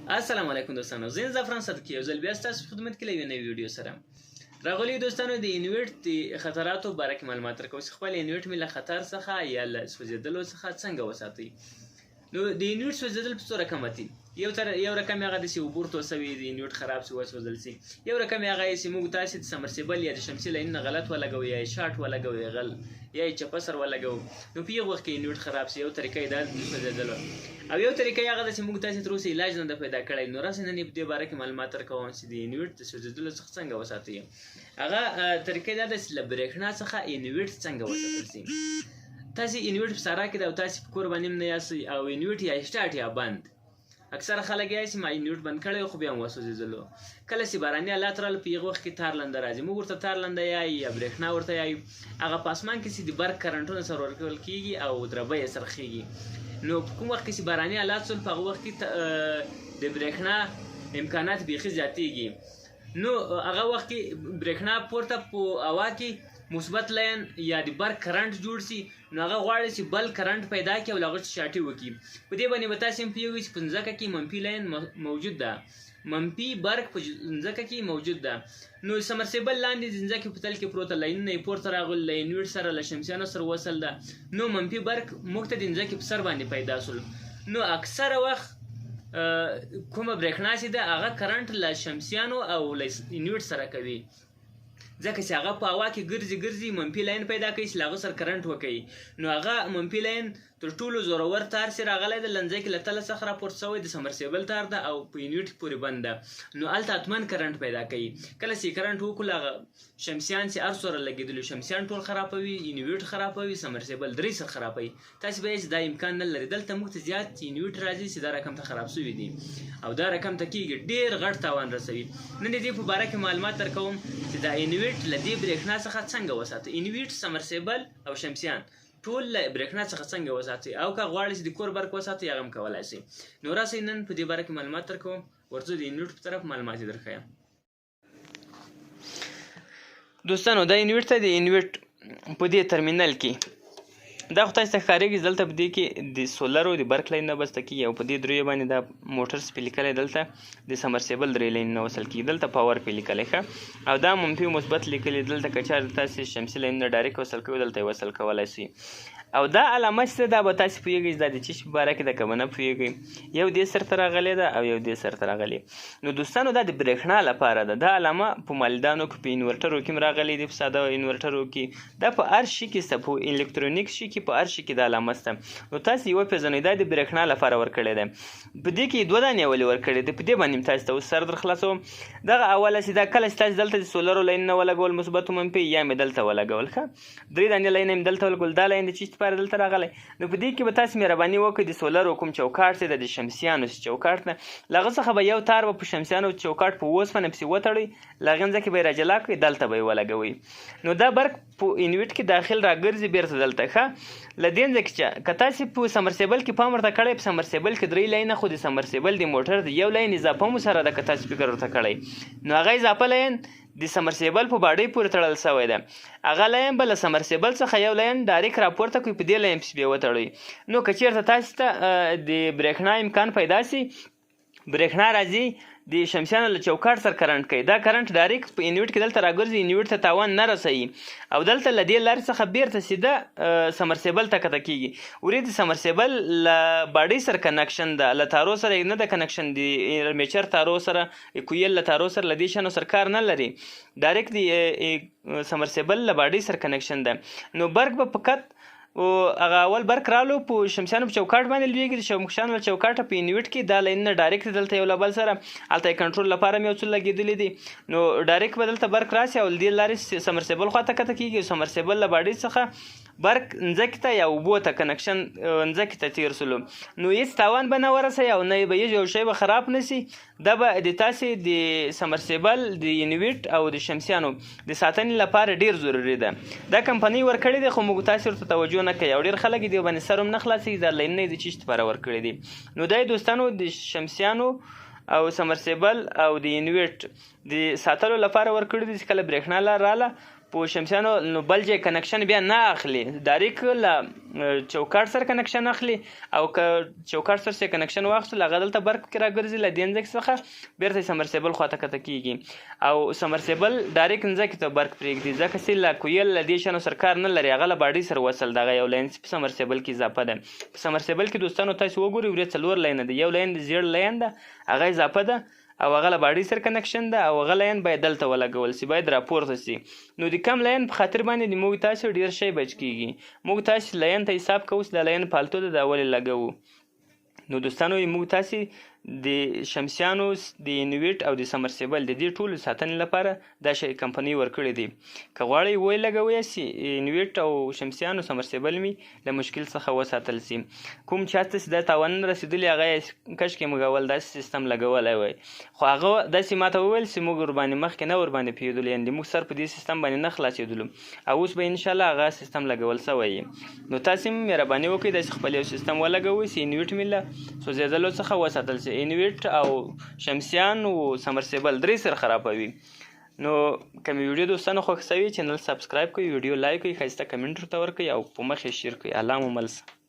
السلام علیکم دوستانو، زه زعفران صدقی یو ځل بیا ستاسو په خدمت کې له یوې نوې ویډیو سره راغلی. دوستانو د انویټ د خطراتو باره کې معلومات درکوم چې خپل انویټ مې له خطر څخه یا له سوځېدلو څخه څنګه وساتئ. نو د انویټ سوځېدل په څو رقمه دي. یو رقم یې هغه دی چې اوبه ورته وسوي د انویټ خراب شي وسوځل شي. یو رقم یې هغه دی چې موږ تاسې د سمرسیبل یا د شمسي لاینونه غلط ولګوو یا یې شاټ ولګوو یا یې چپسر ولګوو، نو په یو وخت کې انویټ خراب شي. یو طریقه یې دا د سوځېدلو، او یو طریقه یې هغه ده چې موږ تاسې تر اوسه علاج نه ده پیدا کړی. نو راسئ نن یې په دې باره کې معلومات درکوم چې د انویټ د سوځېدلو څخه څنګه وساتئ. هغه طریقه یې دا ده چې له برېښنا څخه انویټ څنګه وساتل شي. تاسې انویټ په سارا کې ده او تاسې په کور باندې هم نه یاستئ او انویټ یا سټارټ یا بند. اکثره خلک یې چې ما انویټ بند کړی خو بیا هم وسوځېدلو. کله چې باراني حالات راغله په هغه وخت کې تار لنده راځي، موږ ورته تار لنده یایو یا برېښنا ورته یایو. هغه په اسمان کې چې د برق کرنټونه سره ورکول کېږي او دربه یې څرخېږي. نو په کوم وخت کې چې باراني حالات شول په هغه وخت کې د برېښنا امکانات بیخي زیاتېږي. نو هغه وخت کې برېښنا پورته په هوا کې مثبت لاین یا د برق کرنټ جوړ شي، نو هغه غواړي چې بل کرنټ پیدا کړي او له هغه شاټي وکړي. په دې باندې به تاسې هم پوهېږئ چې په ځمکه کې منفي لاین موجود ده، منفي برق په ځمکه کې موجود ده. نو سمرسیبل لاندې د ځمکې په تل کې پروته لاینونه یې پورته راغلل، له انویټ سره له شمسیانو سره وصل ده. نو منفي برق موږ ته د ځمکې په سر باندې پیدا شول. نو اکثره وخت کومه برېښنا چې ده هغه کرنټ له شمسیانو او له انویټ سره کوي، ځکه چې هغه په هوا کې ګرځي منفي لاین پیدا کوي چې له هغه سره کرنټ وکوي. نو هغه منفي لاین تر ټولو زورور تار چې راغلی ده، له ځمکې له تله څخه راپورته شوی د سمرسیبل تار ده او په انویټ پورې بند ده. نو هلته حتما کرنټ پیدا کوي. کله چې کرنټ وکړو هغه شمسیان چې هر څومره لګېدلي شمسیان ټول خرابوي، انویټ خرابوي، سمرسیبل درې سره خرابوي. تاسې به یې دا امکان نه لري. دلته موږ ته زیات انویټ راځي چې دا رقم ته خراب شوي دي او دا رقم ته کېږي ډېر غټ تاوان رسوي. نن د دې په باره کې معلومات درکوم چې دا انویټ له دې برېښنا څخه څنګه وساتئ. انویټ، سمرسیبل او شمسیان ټول له برېښنا څخه څنګه وساتئ، او که غواړئ چې د کور برق وساتئ هغه هم کولی شئ. نو راسئ نن په دې باره کې معلومات درکوم. ورځو د انویټ په طرف معلومات یې درښیم. دوستانو دا انویټ ته د انویټ په دې ترمینل کې دا خو تاسو ته ښکارېږي چې دلته په دې کې د سولرو د برق لاینونه بسته کېږي او په دې دریو باندې دا موټرس پې لیکلی، دلته د سمرسیبل درې لاینونه وصل کېږي، دلته پاور پې لیکلی ښه، او دا منفي مثبت لیکلي. دلته که چېرته تاسې شمسي لاینونه ډایرکټ وصل کوئ دلته یې وصل کولی شئ. او دا علامه چې دا به تاسې پوهېږئ چې دا د څه شي په باره کې ده، که به نه پوهېږئ. یو دې سر ته راغلی ده او یو دې سر ته راغلی. نو دوستانو دا د برېښنا لپاره ده. دا علامه په مالدانو کې په انورټرو کې هم راغلی دي، په ساده انورټرو کې. دا په هر شي کې شته، په الکترونیک شي کې په هر شي کې دا علامه شته. نو تاسې یې وپېژنئ دا د برېښنا لپاره ورکړی دی. په دې کې 2 دانې ولې ورکړی دی، په دې باندې هم تاسې ته اوس سر در خلاصوم. دغه اوله چې دا کله چې تاسې دلته د سولرو لاینونه ولګول مثبت و منفي، یا مې دلته ولګول ښه، 3 دانې لاین مې دلته ولګول. دا لاین د څه لپاره دلته راغلی؟ نو په دې کې به تاسې مهرباني وکړئ د سولرو کوم چوکاټ چې د شمسیانو چوکاټ نه، له هغه څخه به یو تار به په شمسیانو چوکاټ په اوسپنه پسې وتړئ، له هغې ځمکې به یې راجلا کړئ، دلته به یې ولګوئ. نو دا برق په انویټ کې داخل راګرځي بېرته دلته ښه. له دې ځمکې چې که تاسې په سمرسیبل کې پام ورته کړی، په سمرسیبل کې 3 لاینه، خو د سمرسیبل د موټر د یو لاین اضافه مو سره ده که تاسې فکر ورته کړی، نو هغه اضافه لاین د سمرسیبل په باډۍ پورې تړل شوی ده. هغه لاین به له سمرسیبل څخه یو لاین ډایرکټ راپورته کړئ، په دې لاین پسې به یې وتړئ. نو که چېرته تاسې ته د برېښنا امکان پیدا شي، برېښنا راځي د شمسیانو له چوکاټ سره کرنټ کوي، دا کرنټ ډایرکټ په انویټ کې دلته راګرځي، انویټ ته تاوان نه رسوي او دلته له دې لارې څخه بیرته سیده سمرسیبل ته کته کېږي. ورې د سمرسیبل له باډۍ سره کنکشن ده، له تارو سره نه ده کنکشن، د میچر تارو سره، کویل له تارو سره، له دې شیانو سره کار نه لري، ډایرکټ د سمرسیبل له باډۍ سره کنکشن ده. نو برق به فقط هغه اول برق رالو په شمسیانو په چوکاټ باندې لویږي، د شمسیانو له چوکاټه په انویټ کې دا لاینونه ډایرکټ دلته یو له بل سره هلته یې کنټرول لپاره هم یو څه لګېدلي دي. نو ډایرکټ به دلته برق راسي او له دې لارې سمرسیبل خواته کته کېږي. سمرسیبل له باډۍ څخه برق ځمکې ته یا اوبو ته کنکشن ځمکې ته تېر سولو. نو هېڅ تاوان به نه ورسوي او نه به یو شی به خراب نه شي. دا به د تاسې د سمرسیبل، د انویټ او د شمسیانو د ساتنې لپاره ډېر ضروري ده. دا کمپنۍ ورکړې دی خو موږ تاسې ورته توجه نه کوي او ډېر خلک یې دې باندې سر هم نه خلاصوي، دا لاینونه یې د څه لپاره ورکړي دي. نو دا یې دوستانو د شمسیانو او سمرسیبل او د انویټ د ساتلو لپاره ورکړي دي چې کله برېښنا لار راله په شمسیانو نو بل ځای کنکشن بیا نه اخلي، ډایرک له چوکاټ سره کنکشن اخلي او که چوکاټ سره کنکشن واخیستل هغه دلته برق کې راګرځي له دې ځمکې څخه بیرته سمرسیبل خواته کته کیږي او سمرسیبل ډایرک ځمکې ته برق پرېږدي، ځکه چې له کویل له دې شیانو سره کار نه لري، هغه له باډۍ سره وصل دغه یو لاین په سمرسیبل کې اضافه ده. په سمرسیبل کې دوستانو تاسو وګورئ ورې 4 لاین ده، یو لاین د زیړ لاین ده هغه اضافه ده او هغه له باډۍ سره کنکشن ده او هغه لاین باید دلته ولګول سي، باید راپورته سي. نو د کم لاین په خاطر باندې موږ تاسو ډیر شی بچ کیږي، موږ تاسو لاین ته حساب کوو د لاین پالتو د اول لګو. نو دوستانو موږ تاسو د شمسیانو د انویټ او د سمرسیبل د دې ټولو ساتنې لپاره دا شی کمپنۍ ورکړی دی. که غواړئ وی لګوئ سي انویټ او شمسیانو سمرسیبل می له مشکل څخه وساتل سي. کوم چاته چې دا تاوان رسیدلی هغه کشکې موږ اول داسې سیستم لګولی وای، خو هغه داسې ماته وویل چې موږ ورباندې مخکې نه ورباندې پوهېدلو، یعنې موږ سر په دې سیستم باندې نه خلاصېدلو او اوس به انشاءالله هغه سیستم لګول سوی. نو تاسې هم مهرباني وکړئ داسې خپل یو سیستم ولګوئ چې انویټ مې له سوځېدلو څخه وساتل سي. انویټ او شمسیان او سمرسیبل درې سره خرابوي. نو که مې ویډیو دوستانو خوښ سوي چینل سبسکرایب کړئ، ویډیو لایک کړئ، ښایسته کمنټ ورته ورکړئ او په مخ یې شیر کړئ. الله مو مل شه.